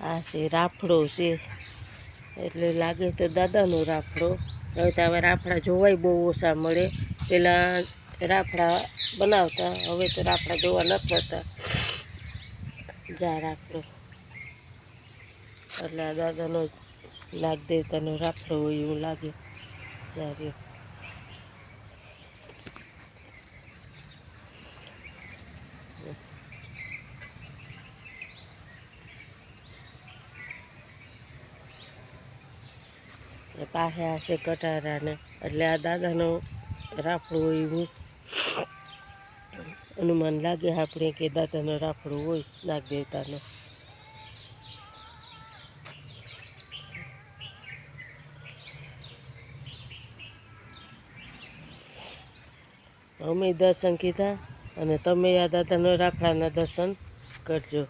આ છે રાફડો છે, એટલે લાગે તો દાદાનો રાફડો. હવે તો હવે રાફડા જોવાય બહુ ઓછા મળે. પહેલાં રાફડા બનાવતા, હવે તો રાફડા જોવા નથી મળતા. જા રાફડો, એટલે આ દાદાનો નાગ દેવતાનો રાફડો હોય એવું લાગે. જા રહ્યો. પાસે હશે કટારાને, એટલે આ દાદાનો રાફડો હોય એવું અનુમાન લાગે આપણે કે દાદાનો રાફડો હોય નાગ દેવતાનો. અમે દર્શન કીધા અને તમે આ દાદાનો રાફડાના દર્શન કરજો.